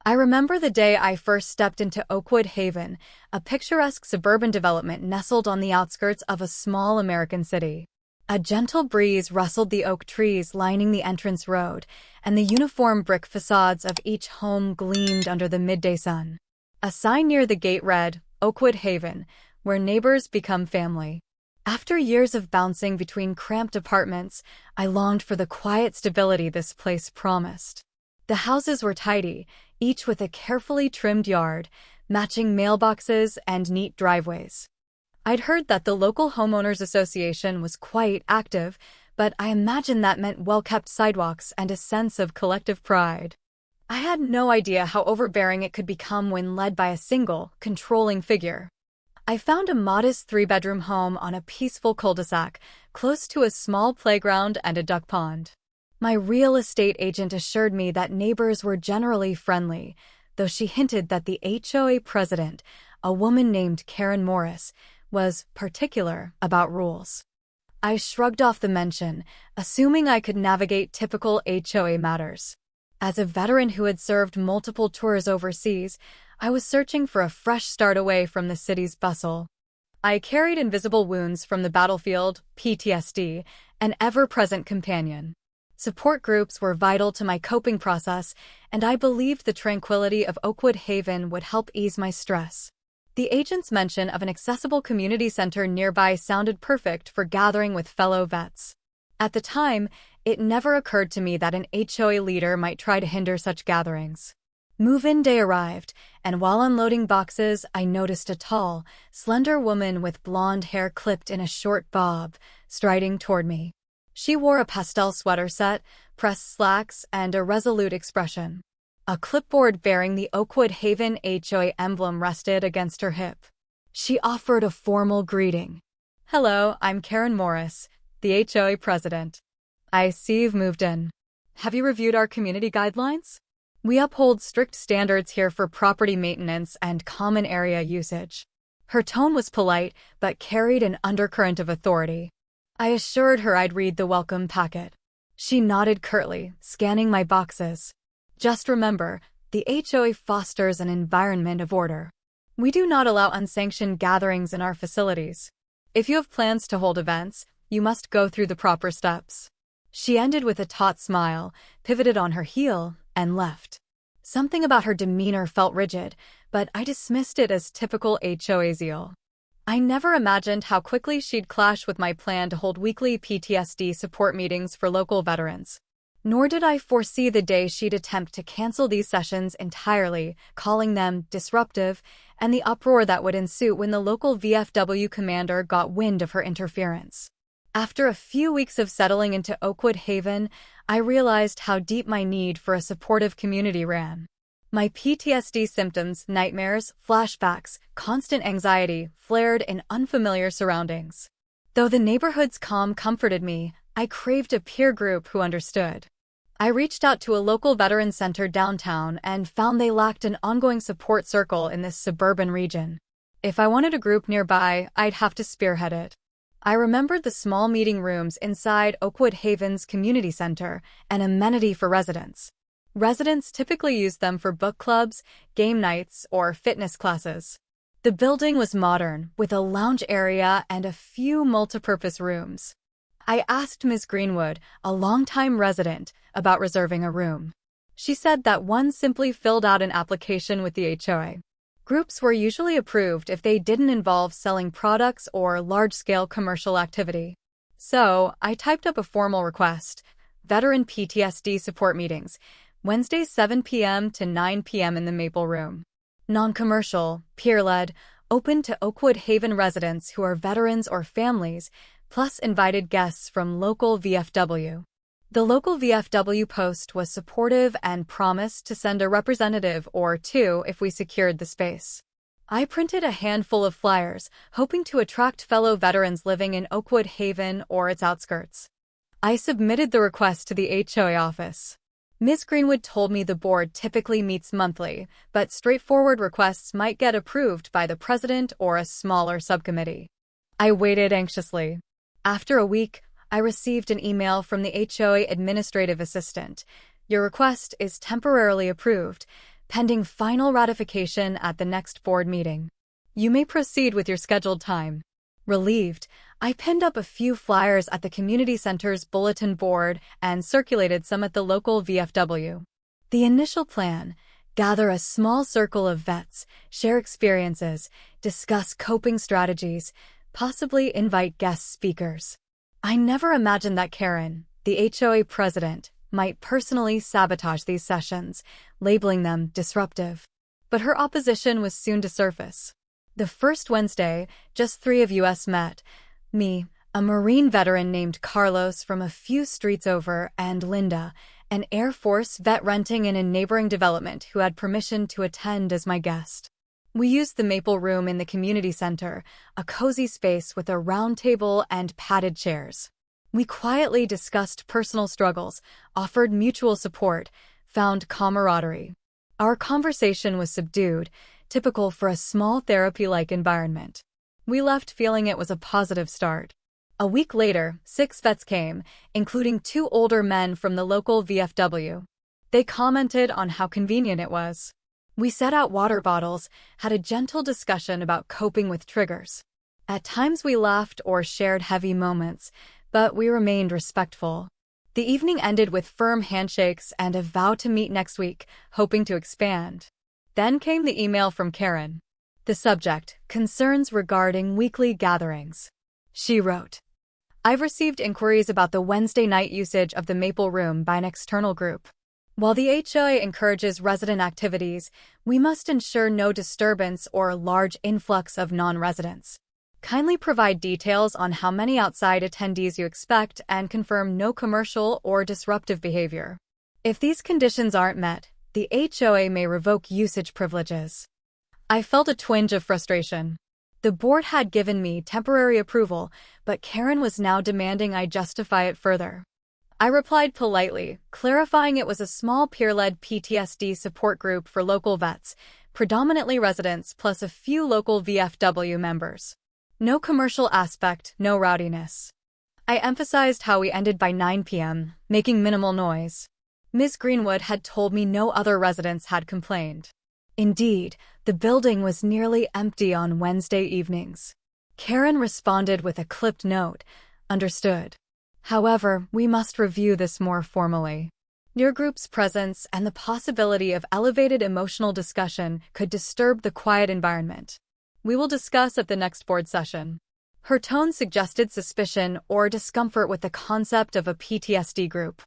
I remember the day I first stepped into Oakwood Haven, a picturesque suburban development nestled on the outskirts of a small American city. A gentle breeze rustled the oak trees lining the entrance road, and the uniform brick facades of each home gleamed under the midday sun. A sign near the gate read, "Oakwood Haven, where neighbors become family." After years of bouncing between cramped apartments, I longed for the quiet stability this place promised. The houses were tidy, each with a carefully trimmed yard, matching mailboxes and neat driveways. I'd heard that the local homeowners association was quite active, but I imagined that meant well-kept sidewalks and a sense of collective pride. I had no idea how overbearing it could become when led by a single, controlling figure. I found a modest three-bedroom home on a peaceful cul-de-sac, close to a small playground and a duck pond. My real estate agent assured me that neighbors were generally friendly, though she hinted that the HOA president, a woman named Karen Morris, was particular about rules. I shrugged off the mention, assuming I could navigate typical HOA matters. As a veteran who had served multiple tours overseas, I was searching for a fresh start away from the city's bustle. I carried invisible wounds from the battlefield, PTSD, an ever-present companion. Support groups were vital to my coping process, and I believed the tranquility of Oakwood Haven would help ease my stress. The agent's mention of an accessible community center nearby sounded perfect for gathering with fellow vets. At the time, it never occurred to me that an HOA leader might try to hinder such gatherings. Move-in day arrived, and while unloading boxes, I noticed a tall, slender woman with blonde hair clipped in a short bob, striding toward me. She wore a pastel sweater set, pressed slacks, and a resolute expression. A clipboard bearing the Oakwood Haven HOA emblem rested against her hip. She offered a formal greeting. "Hello, I'm Karen Morris, the HOA president. I see you've moved in. Have you reviewed our community guidelines? We uphold strict standards here for property maintenance and common area usage." Her tone was polite, but carried an undercurrent of authority. I assured her I'd read the welcome packet. She nodded curtly, scanning my boxes. "Just remember, the HOA fosters an environment of order. We do not allow unsanctioned gatherings in our facilities. If you have plans to hold events, you must go through the proper steps." She ended with a taut smile, pivoted on her heel, and left. Something about her demeanor felt rigid, but I dismissed it as typical HOA zeal. I never imagined how quickly she'd clash with my plan to hold weekly PTSD support meetings for local veterans. Nor did I foresee the day she'd attempt to cancel these sessions entirely, calling them disruptive, and the uproar that would ensue when the local VFW commander got wind of her interference. After a few weeks of settling into Oakwood Haven, I realized how deep my need for a supportive community ran. My PTSD symptoms, nightmares, flashbacks, constant anxiety flared in unfamiliar surroundings. Though the neighborhood's calm comforted me, I craved a peer group who understood. I reached out to a local veteran center downtown and found they lacked an ongoing support circle in this suburban region. If I wanted a group nearby, I'd have to spearhead it. I remembered the small meeting rooms inside Oakwood Haven's community center, an amenity for residents. Residents typically used them for book clubs, game nights, or fitness classes. The building was modern, with a lounge area and a few multipurpose rooms. I asked Ms. Greenwood, a longtime resident, about reserving a room. She said that one simply filled out an application with the HOA. Groups were usually approved if they didn't involve selling products or large-scale commercial activity. So, I typed up a formal request: Veteran PTSD support meetings, Wednesdays 7 p.m. to 9 p.m. in the Maple Room. Non-commercial, peer-led, open to Oakwood Haven residents who are veterans or families, plus invited guests from local VFW. The local VFW post was supportive and promised to send a representative or two if we secured the space. I printed a handful of flyers, hoping to attract fellow veterans living in Oakwood Haven or its outskirts. I submitted the request to the HOA office. Ms. Greenwood told me the board typically meets monthly, but straightforward requests might get approved by the president or a smaller subcommittee. I waited anxiously. After a week, I received an email from the HOA administrative assistant. "Your request is temporarily approved. pending final ratification at the next board meeting. You may proceed with your scheduled time. Relieved, I pinned up a few flyers at the community center's bulletin board and circulated some at the local VFW. The initial plan: gather a small circle of vets, share experiences, discuss coping strategies, possibly invite guest speakers. I never imagined that Karen, the HOA president, might personally sabotage these sessions, labeling them disruptive. But her opposition was soon to surface. The first Wednesday, just 3 of us met. Me, a Marine veteran named Carlos from a few streets over, and Linda, an Air Force vet renting in a neighboring development who had permission to attend as my guest. We used the Maple Room in the community center, a cozy space with a round table and padded chairs. We quietly discussed personal struggles, offered mutual support, found camaraderie. Our conversation was subdued, typical for a small therapy-like environment. We left feeling it was a positive start. A week later, 6 vets came, including 2 older men from the local VFW. They commented on how convenient it was. We set out water bottles, had a gentle discussion about coping with triggers. At times we laughed or shared heavy moments, but we remained respectful. The evening ended with firm handshakes and a vow to meet next week, hoping to expand. Then came the email from Karen. The subject: concerns regarding weekly gatherings. She wrote, "I've received inquiries about the Wednesday night usage of the Maple Room by an external group. While the HOA encourages resident activities, we must ensure no disturbance or large influx of non-residents. Kindly provide details on how many outside attendees you expect and confirm no commercial or disruptive behavior. If these conditions aren't met, the HOA may revoke usage privileges." I felt a twinge of frustration. The board had given me temporary approval, but Karen was now demanding I justify it further. I replied politely, clarifying it was a small peer-led PTSD support group for local vets, predominantly residents plus a few local VFW members. No commercial aspect, no rowdiness. I emphasized how we ended by 9 p.m., making minimal noise. Ms. Greenwood had told me no other residents had complained. Indeed, the building was nearly empty on Wednesday evenings. Karen responded with a clipped note, "Understood. However, we must review this more formally. Your group's presence and the possibility of elevated emotional discussion could disturb the quiet environment. We will discuss at the next board session." Her tone suggested suspicion or discomfort with the concept of a PTSD group.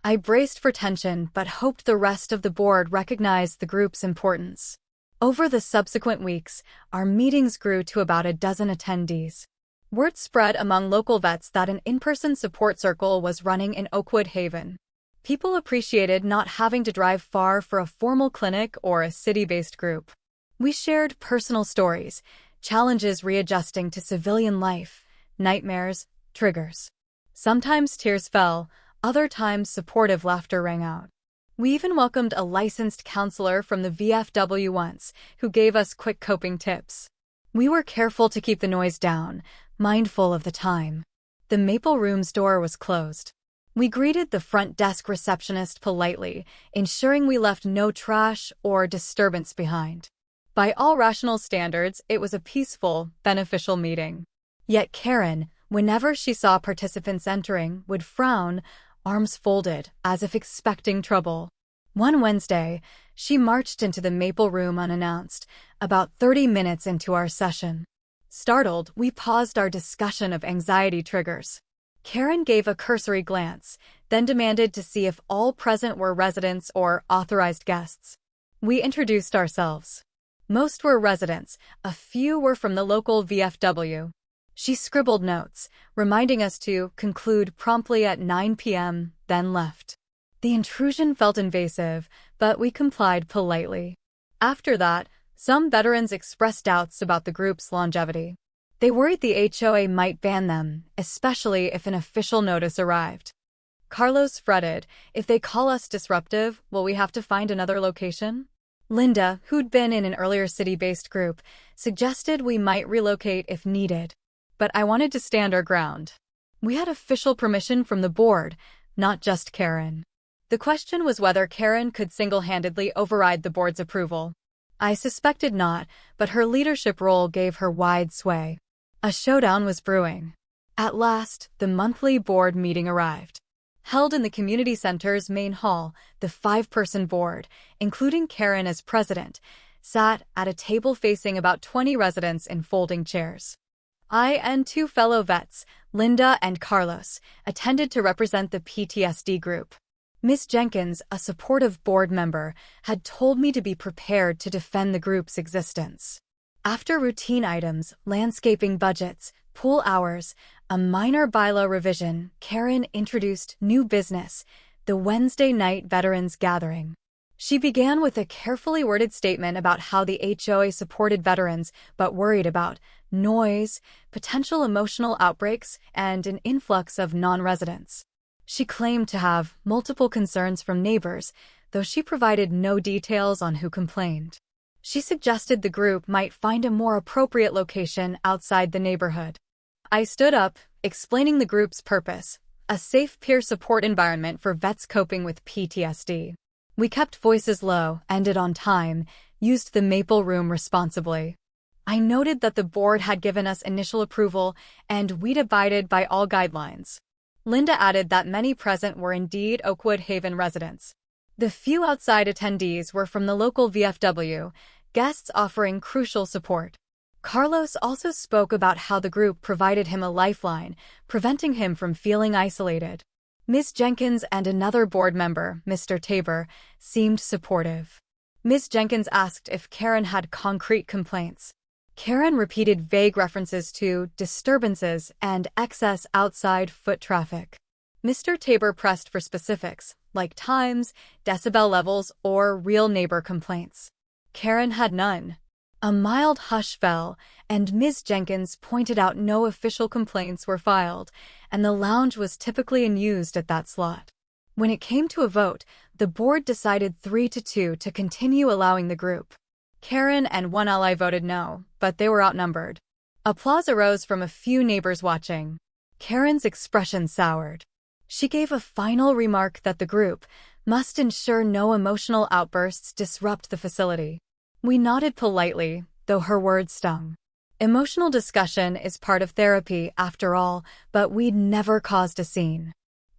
I braced for tension but hoped the rest of the board recognized the group's importance. Over the subsequent weeks, our meetings grew to about a dozen attendees. Word spread among local vets that an in-person support circle was running in Oakwood Haven. People appreciated not having to drive far for a formal clinic or a city-based group. We shared personal stories, challenges readjusting to civilian life, nightmares, triggers. Sometimes tears fell, other times supportive laughter rang out. We even welcomed a licensed counselor from the VFW once, who gave us quick coping tips. We were careful to keep the noise down, mindful of the time. The Maple Room's door was closed. We greeted the front desk receptionist politely, ensuring we left no trash or disturbance behind. By all rational standards, it was a peaceful, beneficial meeting. Yet Karen, whenever she saw participants entering, would frown, arms folded, as if expecting trouble. One Wednesday, she marched into the Maple Room unannounced, about 30 minutes into our session. Startled, we paused our discussion of anxiety triggers. Karen gave a cursory glance, then demanded to see if all present were residents or authorized guests. We introduced ourselves. Most were residents, a few were from the local VFW. She scribbled notes, reminding us to conclude promptly at 9 p.m., then left. The intrusion felt invasive, but we complied politely. After that, some veterans expressed doubts about the group's longevity. They worried the HOA might ban them, especially if an official notice arrived. Carlos fretted, "If they call us disruptive, will we have to find another location?" Linda, who'd been in an earlier city-based group, suggested we might relocate if needed. But I wanted to stand our ground. We had official permission from the board, not just Karen. The question was whether Karen could single-handedly override the board's approval. I suspected not, but her leadership role gave her wide sway. A showdown was brewing. At last, the monthly board meeting arrived. Held in the community center's main hall, the 5-person board, including Karen as president, sat at a table facing about 20 residents in folding chairs. I and 2 fellow vets, Linda and Carlos, attended to represent the PTSD group. Miss Jenkins, a supportive board member, had told me to be prepared to defend the group's existence. After routine items, landscaping budgets, pool hours, a minor bylaw revision, Karen introduced new business, the Wednesday night veterans gathering. She began with a carefully worded statement about how the HOA supported veterans but worried about noise, potential emotional outbreaks, and an influx of non-residents. She claimed to have multiple concerns from neighbors, though she provided no details on who complained. She suggested the group might find a more appropriate location outside the neighborhood. I stood up, explaining the group's purpose, a safe peer support environment for vets coping with PTSD. We kept voices low, ended on time, used the maple room responsibly. I noted that the board had given us initial approval, and we'd abided by all guidelines. Linda added that many present were indeed Oakwood Haven residents. The few outside attendees were from the local VFW, guests offering crucial support. Carlos also spoke about how the group provided him a lifeline, preventing him from feeling isolated. Ms. Jenkins and another board member, Mr. Tabor, seemed supportive. Ms. Jenkins asked if Karen had concrete complaints. Karen repeated vague references to disturbances and excess outside foot traffic. Mr. Tabor pressed for specifics, like times, decibel levels, or real neighbor complaints. Karen had none. A mild hush fell, and Ms. Jenkins pointed out no official complaints were filed, and the lounge was typically unused at that slot. When it came to a vote, the board decided 3-2 to continue allowing the group. Karen and one ally voted no, but they were outnumbered. Applause arose from a few neighbors watching. Karen's expression soured. She gave a final remark that the group must ensure no emotional outbursts disrupt the facility. We nodded politely, though her words stung. Emotional discussion is part of therapy, after all, but we'd never caused a scene.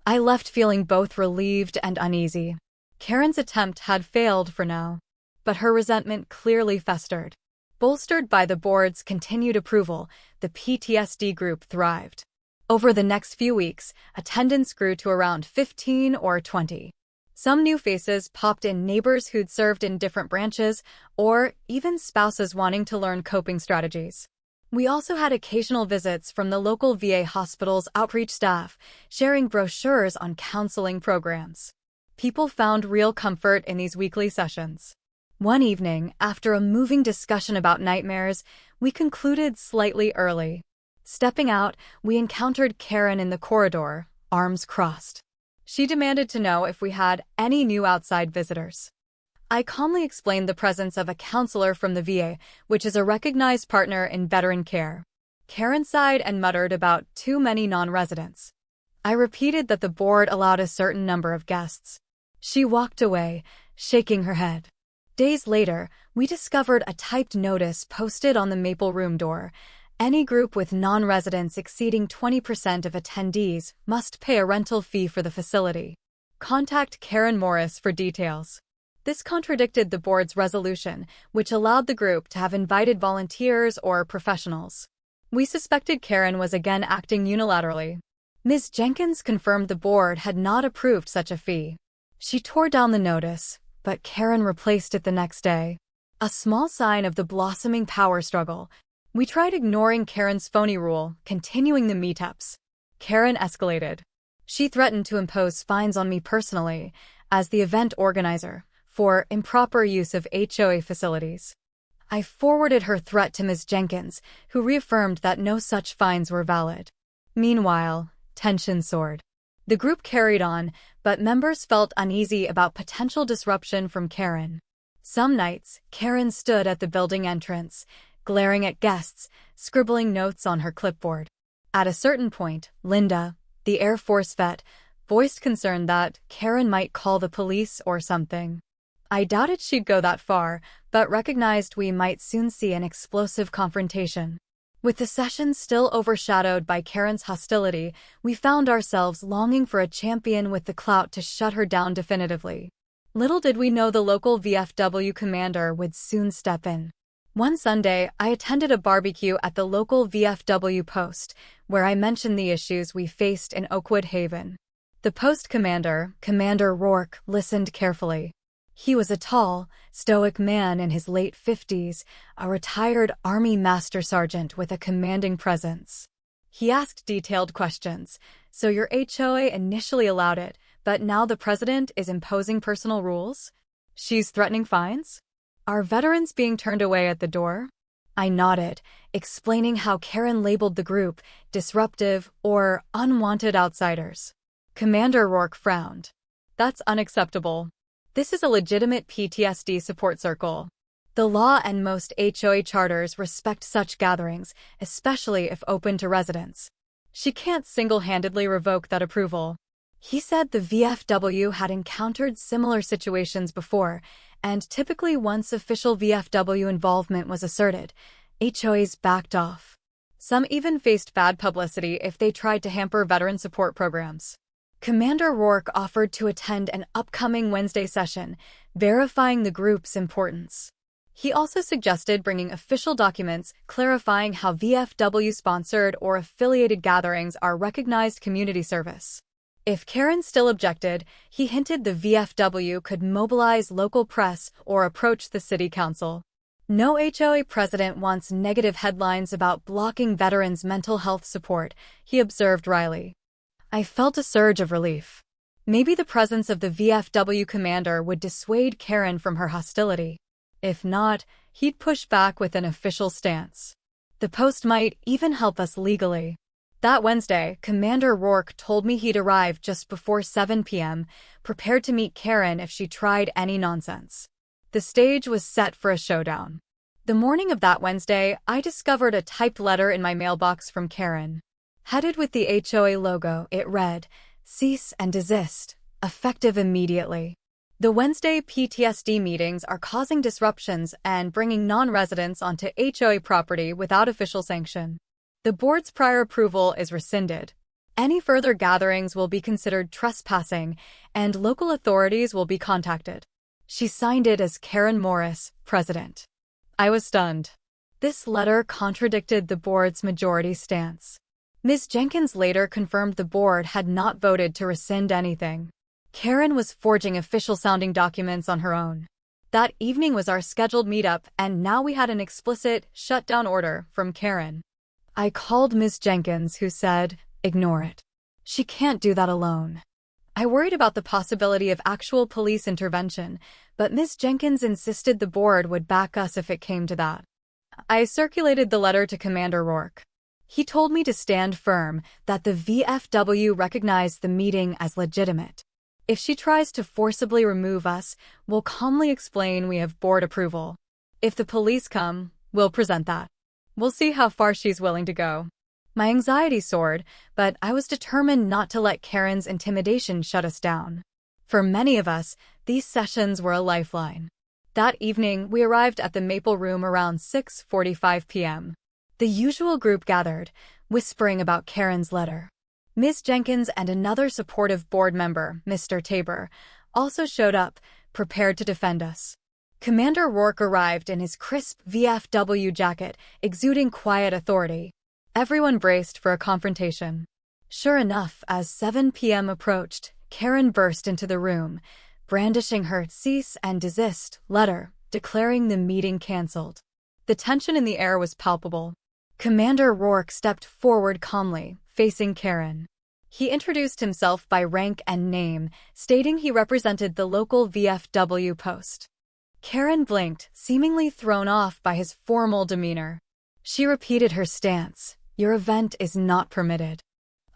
I left feeling both relieved and uneasy. Karen's attempt had failed for now, but her resentment clearly festered. Bolstered by the board's continued approval, the PTSD group thrived. Over the next few weeks, attendance grew to around 15 or 20. Some new faces popped in, neighbors who'd served in different branches, or even spouses wanting to learn coping strategies. We also had occasional visits from the local VA hospital's outreach staff, sharing brochures on counseling programs. People found real comfort in these weekly sessions. One evening, after a moving discussion about nightmares, we concluded slightly early. Stepping out, we encountered Karen in the corridor, arms crossed. She demanded to know if we had any new outside visitors. I calmly explained the presence of a counselor from the VA, which is a recognized partner in veteran care. Karen sighed and muttered about too many non-residents. I repeated that the board allowed a certain number of guests. She walked away, shaking her head. Days later, we discovered a typed notice posted on the maple room door. Any group with non-residents exceeding 20% of attendees must pay a rental fee for the facility. Contact Karen Morris for details. This contradicted the board's resolution, which allowed the group to have invited volunteers or professionals. We suspected Karen was again acting unilaterally. Ms. Jenkins confirmed the board had not approved such a fee. She tore down the notice, but Karen replaced it the next day. A small sign of the blossoming power struggle. We tried ignoring Karen's phony rule, continuing the meetups. Karen escalated. She threatened to impose fines on me personally, as the event organizer, for improper use of HOA facilities. I forwarded her threat to Ms. Jenkins, who reaffirmed that no such fines were valid. Meanwhile, tension soared. The group carried on, but members felt uneasy about potential disruption from Karen. Some nights, Karen stood at the building entrance, glaring at guests, scribbling notes on her clipboard. At a certain point, Linda, the Air Force vet, voiced concern that Karen might call the police or something. I doubted she'd go that far, but recognized we might soon see an explosive confrontation. With the session still overshadowed by Karen's hostility, we found ourselves longing for a champion with the clout to shut her down definitively. Little did we know the local VFW commander would soon step in. One Sunday, I attended a barbecue at the local VFW post, where I mentioned the issues we faced in Oakwood Haven. The post commander, Commander Rourke, listened carefully. He was a tall, stoic man in his late 50s, a retired Army Master Sergeant with a commanding presence. He asked detailed questions. So your HOA initially allowed it, but now the president is imposing personal rules? She's threatening fines? Are veterans being turned away at the door? I nodded, explaining how Karen labeled the group disruptive or unwanted outsiders. Commander Rourke frowned. That's unacceptable. This is a legitimate PTSD support circle. The law and most HOA charters respect such gatherings, especially if open to residents. She can't single-handedly revoke that approval. He said the VFW had encountered similar situations before, and typically once official VFW involvement was asserted, HOAs backed off. Some even faced bad publicity if they tried to hamper veteran support programs. Commander Rourke offered to attend an upcoming Wednesday session, verifying the group's importance. He also suggested bringing official documents clarifying how VFW-sponsored or affiliated gatherings are recognized community service. If Karen still objected, he hinted the VFW could mobilize local press or approach the city council. No HOA president wants negative headlines about blocking veterans' mental health support, he observed wryly. I felt a surge of relief. Maybe the presence of the VFW commander would dissuade Karen from her hostility. If not, he'd push back with an official stance. The post might even help us legally. That Wednesday, Commander Rourke told me he'd arrive just before 7 p.m., prepared to meet Karen if she tried any nonsense. The stage was set for a showdown. The morning of that Wednesday, I discovered a typed letter in my mailbox from Karen. Headed with the HOA logo, it read, "Cease and desist, effective immediately." The Wednesday PTSD meetings are causing disruptions and bringing non-residents onto HOA property without official sanction. The board's prior approval is rescinded. Any further gatherings will be considered trespassing, and local authorities will be contacted. She signed it as Karen Morris, president. I was stunned. This letter contradicted the board's majority stance. Ms. Jenkins later confirmed the board had not voted to rescind anything. Karen was forging official-sounding documents on her own. That evening was our scheduled meetup, and now we had an explicit shutdown order from Karen. I called Ms. Jenkins, who said, "Ignore it. She can't do that alone." I worried about the possibility of actual police intervention, but Ms. Jenkins insisted the board would back us if it came to that. I circulated the letter to Commander Rourke. He told me to stand firm, that the VFW recognized the meeting as legitimate. If she tries to forcibly remove us, we'll calmly explain we have board approval. If the police come, we'll present that. We'll see how far she's willing to go. My anxiety soared, but I was determined not to let Karen's intimidation shut us down. For many of us, these sessions were a lifeline. That evening, we arrived at the Maple Room around 6:45 p.m. The usual group gathered, whispering about Karen's letter. Ms. Jenkins and another supportive board member, Mr. Tabor, also showed up, prepared to defend us. Commander Rourke arrived in his crisp VFW jacket, exuding quiet authority. Everyone braced for a confrontation. Sure enough, as 7 p.m. approached, Karen burst into the room, brandishing her cease and desist letter, declaring the meeting canceled. The tension in the air was palpable. Commander Rourke stepped forward calmly, facing Karen. He introduced himself by rank and name, stating he represented the local VFW post. Karen blinked, seemingly thrown off by his formal demeanor. She repeated her stance. Your event is not permitted.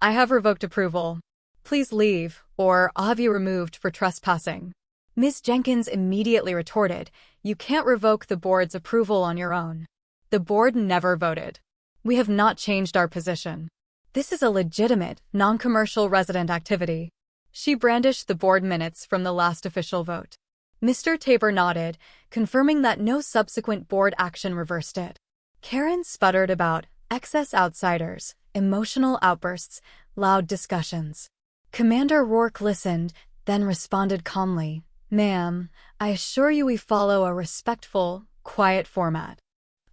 I have revoked approval. Please leave, or I'll have you removed for trespassing. Ms. Jenkins immediately retorted, you can't revoke the board's approval on your own. The board never voted. We have not changed our position. This is a legitimate, non-commercial resident activity. She brandished the board minutes from the last official vote. Mr. Tabor nodded, confirming that no subsequent board action reversed it. Karen sputtered about excess outsiders, emotional outbursts, loud discussions. Commander Rourke listened, then responded calmly, "Ma'am, I assure you we follow a respectful, quiet format.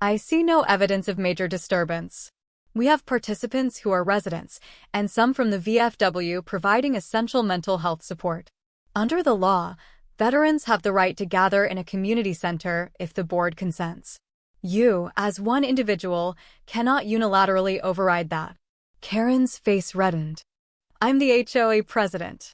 I see no evidence of major disturbance. We have participants who are residents, and some from the VFW providing essential mental health support. Under the law, veterans have the right to gather in a community center if the board consents. You, as one individual, cannot unilaterally override that." Karen's face reddened. "I'm the HOA president.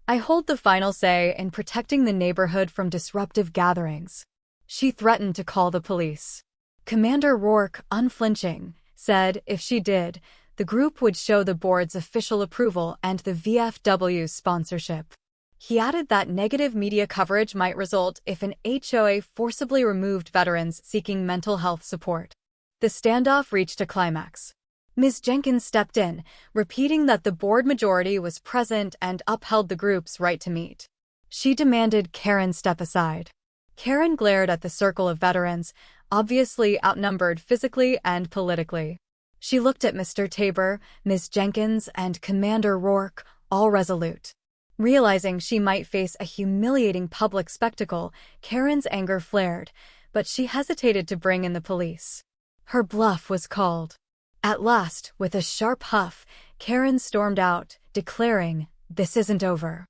I hold the final say in protecting the neighborhood from disruptive gatherings." She threatened to call the police. Commander Rourke, unflinching, said if she did, the group would show the board's official approval and the VFW's sponsorship. He added that negative media coverage might result if an HOA forcibly removed veterans seeking mental health support. The standoff reached a climax. Ms. Jenkins stepped in, repeating that the board majority was present and upheld the group's right to meet. She demanded Karen step aside. Karen glared at the circle of veterans, obviously outnumbered physically and politically. She looked at Mr. Tabor, Ms. Jenkins, and Commander Rourke, all resolute. Realizing she might face a humiliating public spectacle, Karen's anger flared, but she hesitated to bring in the police. Her bluff was called. At last, with a sharp huff, Karen stormed out, declaring, "This isn't over.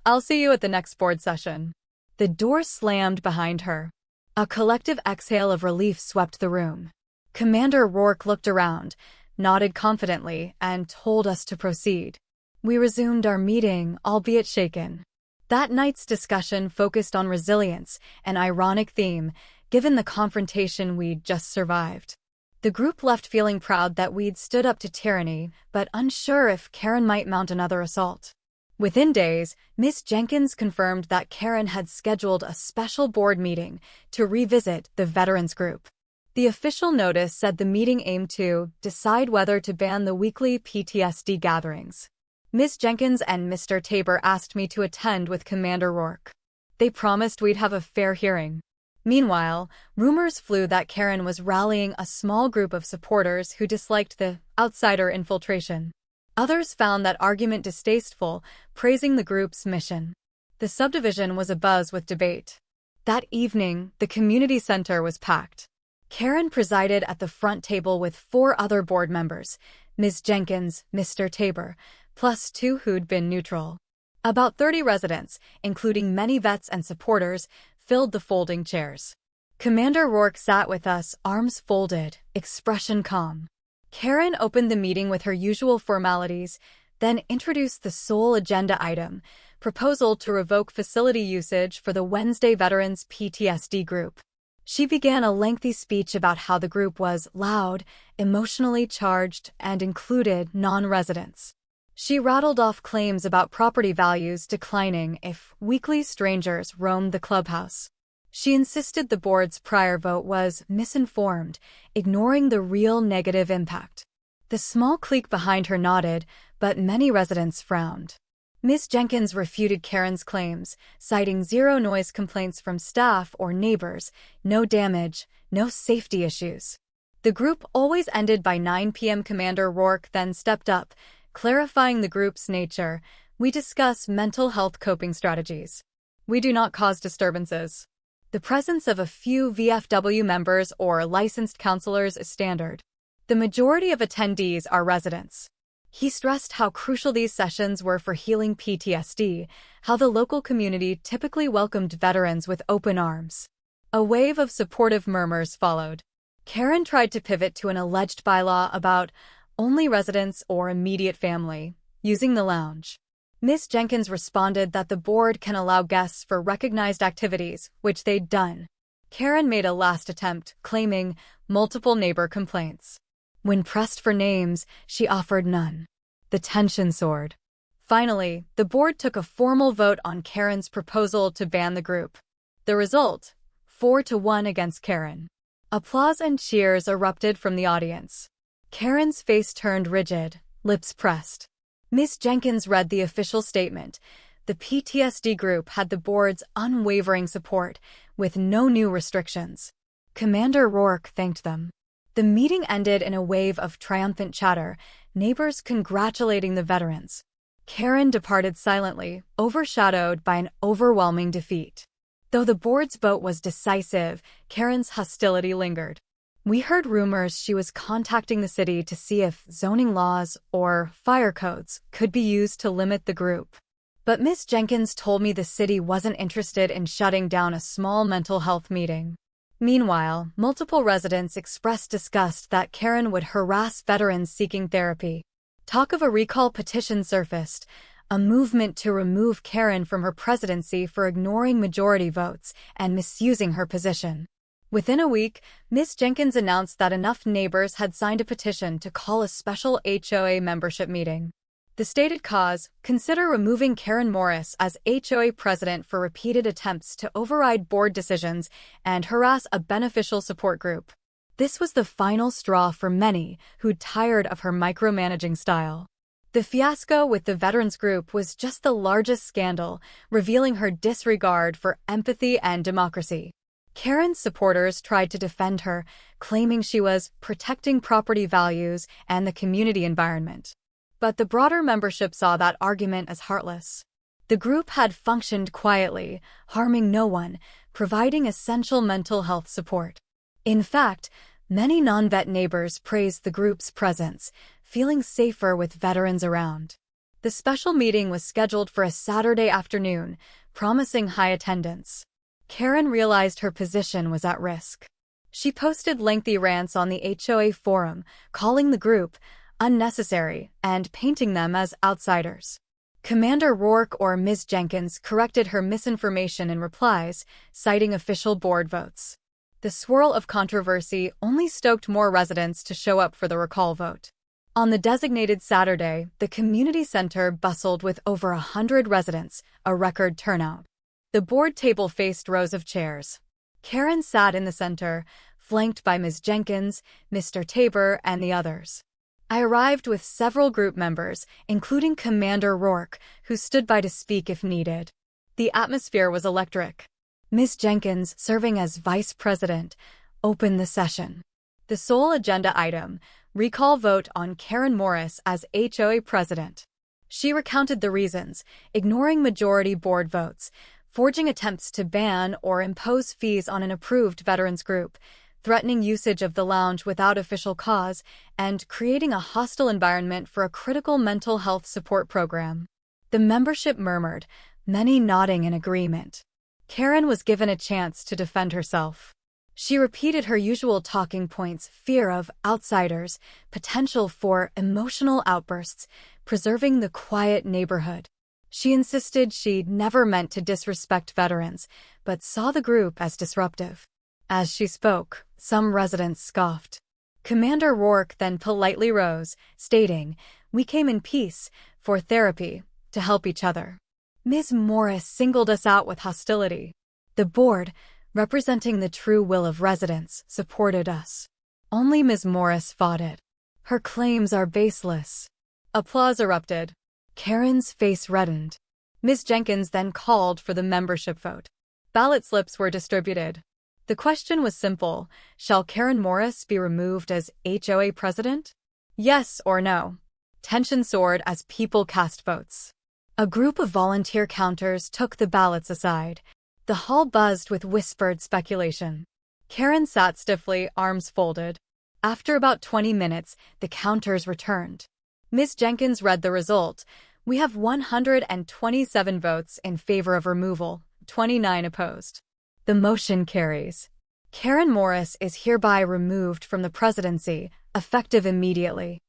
I'll see you at the next board session." The door slammed behind her. A collective exhale of relief swept the room. Commander Rourke looked around, nodded confidently, and told us to proceed. We resumed our meeting, albeit shaken. That night's discussion focused on resilience, an ironic theme, given the confrontation we'd just survived. The group left feeling proud that we'd stood up to tyranny, but unsure if Karen might mount another assault. Within days, Ms. Jenkins confirmed that Karen had scheduled a special board meeting to revisit the veterans group. The official notice said the meeting aimed to decide whether to ban the weekly PTSD gatherings. Ms. Jenkins and Mr. Tabor asked me to attend with Commander Rourke. They promised we'd have a fair hearing. Meanwhile, rumors flew that Karen was rallying a small group of supporters who disliked the outsider infiltration. Others found that argument distasteful, praising the group's mission. The subdivision was abuzz with debate. That evening, the community center was packed. Karen presided at the front table with 4 other board members, Ms. Jenkins, Mr. Tabor, plus 2 who'd been neutral. About 30 residents, including many vets and supporters, filled the folding chairs. Commander Rourke sat with us, arms folded, expression calm. Karen opened the meeting with her usual formalities, then introduced the sole agenda item, proposal to revoke facility usage for the Wednesday Veterans PTSD group. She began a lengthy speech about how the group was loud, emotionally charged, and included non-residents. She rattled off claims about property values declining if weekly strangers roamed the clubhouse. She insisted the board's prior vote was misinformed, ignoring the real negative impact. The small clique behind her nodded, but many residents frowned. Ms. Jenkins refuted Karen's claims, citing zero noise complaints from staff or neighbors, no damage, no safety issues. The group always ended by 9 p.m. Commander Rourke then stepped up, clarifying the group's nature. "We discuss mental health coping strategies. We do not cause disturbances. The presence of a few VFW members or licensed counselors is standard. The majority of attendees are residents." He stressed how crucial these sessions were for healing PTSD, how the local community typically welcomed veterans with open arms. A wave of supportive murmurs followed. Karen tried to pivot to an alleged bylaw about only residents or immediate family, using the lounge. Ms. Jenkins responded that the board can allow guests for recognized activities, which they'd done. Karen made a last attempt, claiming multiple neighbor complaints. When pressed for names, she offered none. The tension soared. Finally, the board took a formal vote on Karen's proposal to ban the group. The result? 4-1 against Karen. Applause and cheers erupted from the audience. Karen's face turned rigid, lips pressed. Ms. Jenkins read the official statement. The PTSD group had the board's unwavering support, with no new restrictions. Commander Rourke thanked them. The meeting ended in a wave of triumphant chatter, neighbors congratulating the veterans. Karen departed silently, overshadowed by an overwhelming defeat. Though the board's vote was decisive, Karen's hostility lingered. We heard rumors she was contacting the city to see if zoning laws or fire codes could be used to limit the group. But Ms. Jenkins told me the city wasn't interested in shutting down a small mental health meeting. Meanwhile, multiple residents expressed disgust that Karen would harass veterans seeking therapy. Talk of a recall petition surfaced, a movement to remove Karen from her presidency for ignoring majority votes and misusing her position. Within a week, Ms. Jenkins announced that enough neighbors had signed a petition to call a special HOA membership meeting. The stated cause: consider removing Karen Morris as HOA president for repeated attempts to override board decisions and harass a beneficial support group. This was the final straw for many who'd tired of her micromanaging style. The fiasco with the veterans group was just the largest scandal, revealing her disregard for empathy and democracy. Karen's supporters tried to defend her, claiming she was protecting property values and the community environment. But the broader membership saw that argument as heartless. The group had functioned quietly, harming no one, providing essential mental health support. In fact, many non-vet neighbors praised the group's presence, feeling safer with veterans around. The special meeting was scheduled for a Saturday afternoon, promising high attendance. Karen realized her position was at risk. She posted lengthy rants on the HOA forum, calling the group unnecessary and painting them as outsiders. Commander Rourke or Ms. Jenkins corrected her misinformation in replies, citing official board votes. The swirl of controversy only stoked more residents to show up for the recall vote. On the designated Saturday, the community center bustled with over 100 residents, a record turnout. The board table faced rows of chairs. Karen sat in the center, flanked by Ms. Jenkins, Mr. Tabor, and the others. I arrived with several group members, including Commander Rourke, who stood by to speak if needed. The atmosphere was electric. Ms. Jenkins, serving as vice president, opened the session. The sole agenda item: recall vote on Karen Morris as HOA president. She recounted the reasons: ignoring majority board votes, forging attempts to ban or impose fees on an approved veterans group, threatening usage of the lounge without official cause, and creating a hostile environment for a critical mental health support program. The membership murmured, many nodding in agreement. Karen was given a chance to defend herself. She repeated her usual talking points: fear of outsiders, potential for emotional outbursts, preserving the quiet neighborhood. She insisted she'd never meant to disrespect veterans, but saw the group as disruptive. As she spoke, some residents scoffed. Commander Rourke then politely rose, stating, "We came in peace, for therapy, to help each other." Ms. Morris singled us out with hostility. The board, representing the true will of residents, supported us. Only Ms. Morris fought it. Her claims are baseless. Applause erupted. Karen's face reddened. Ms. Jenkins then called for the membership vote. Ballot slips were distributed. The question was simple: shall Karen Morris be removed as HOA president? Yes or no? Tension soared as people cast votes. A group of volunteer counters took the ballots aside. The hall buzzed with whispered speculation. Karen sat stiffly, arms folded. After about 20 minutes, the counters returned. Ms. Jenkins read the result. We have 127 votes in favor of removal, 29 opposed. The motion carries. Karen Morris is hereby removed from the presidency, effective immediately.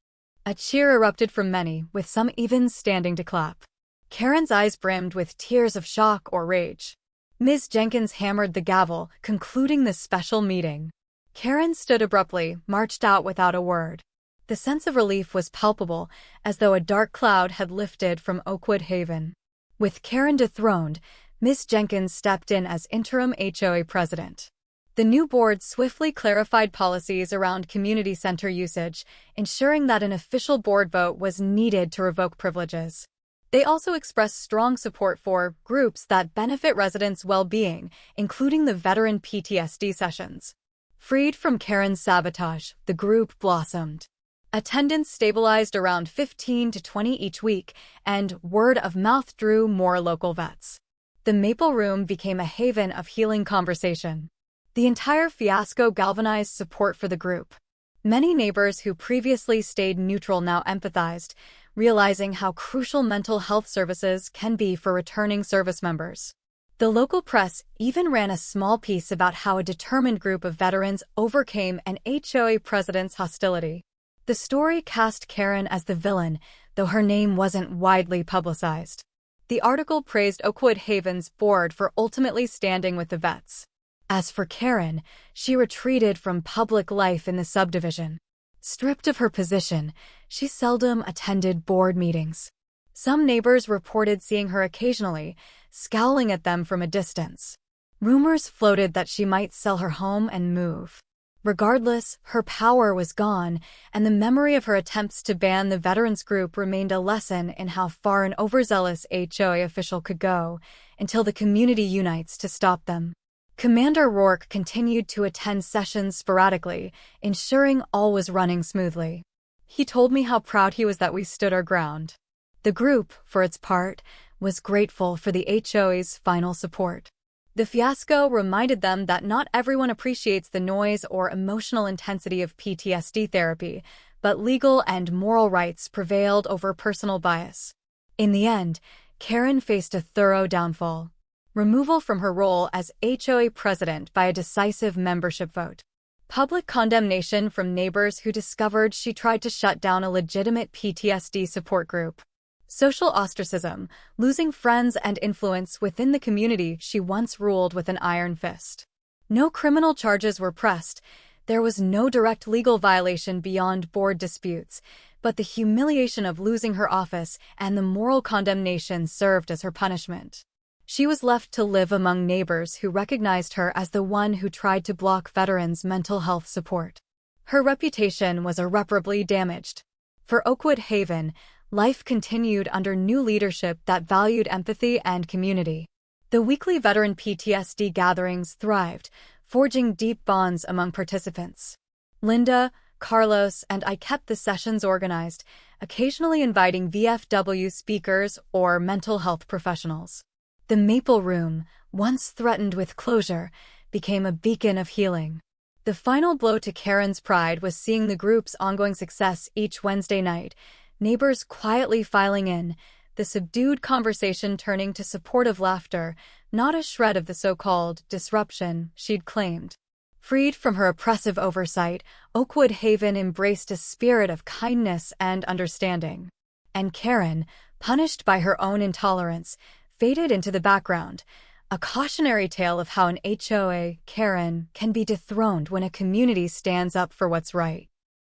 A cheer erupted from many, with some even standing to clap. Karen's eyes brimmed with tears of shock or rage. Ms. Jenkins hammered the gavel, concluding the special meeting. Karen stood abruptly, marched out without a word. The sense of relief was palpable, as though a dark cloud had lifted from Oakwood Haven. With Karen dethroned, Ms. Jenkins stepped in as interim HOA president. The new board swiftly clarified policies around community center usage, ensuring that an official board vote was needed to revoke privileges. They also expressed strong support for groups that benefit residents' well-being, including the veteran PTSD sessions. Freed from Karen's sabotage, the group blossomed. Attendance stabilized around 15 to 20 each week, and word of mouth drew more local vets. The Maple Room became a haven of healing conversation. The entire fiasco galvanized support for the group. Many neighbors who previously stayed neutral now empathized, realizing how crucial mental health services can be for returning service members. The local press even ran a small piece about how a determined group of veterans overcame an HOA president's hostility. The story cast Karen as the villain, though her name wasn't widely publicized. The article praised Oakwood Haven's board for ultimately standing with the vets. As for Karen, she retreated from public life in the subdivision. Stripped of her position, she seldom attended board meetings. Some neighbors reported seeing her occasionally, scowling at them from a distance. Rumors floated that she might sell her home and move. Regardless, her power was gone, and the memory of her attempts to ban the veterans group remained a lesson in how far an overzealous HOA official could go, until the community unites to stop them. Commander Rourke continued to attend sessions sporadically, ensuring all was running smoothly. He told me how proud he was that we stood our ground. The group, for its part, was grateful for the HOA's final support. The fiasco reminded them that not everyone appreciates the noise or emotional intensity of PTSD therapy, but legal and moral rights prevailed over personal bias. In the end, Karen faced a thorough downfall. Removal from her role as HOA president by a decisive membership vote. Public condemnation from neighbors who discovered she tried to shut down a legitimate PTSD support group. Social ostracism, losing friends and influence within the community she once ruled with an iron fist. No criminal charges were pressed. There was no direct legal violation beyond board disputes, but the humiliation of losing her office and the moral condemnation served as her punishment. She was left to live among neighbors who recognized her as the one who tried to block veterans' mental health support. Her reputation was irreparably damaged. For Oakwood Haven, life continued under new leadership that valued empathy and community. The weekly veteran PTSD gatherings thrived, forging deep bonds among participants. Linda, Carlos, and I kept the sessions organized, occasionally inviting VFW speakers or mental health professionals. The Maple Room, once threatened with closure, became a beacon of healing. The final blow to Karen's pride was seeing the group's ongoing success each Wednesday night, neighbors quietly filing in, the subdued conversation turning to supportive laughter, not a shred of the so-called disruption she'd claimed. Freed from her oppressive oversight, Oakwood Haven embraced a spirit of kindness and understanding. And Karen, punished by her own intolerance, faded into the background, a cautionary tale of how an HOA, Karen, can be dethroned when a community stands up for what's right.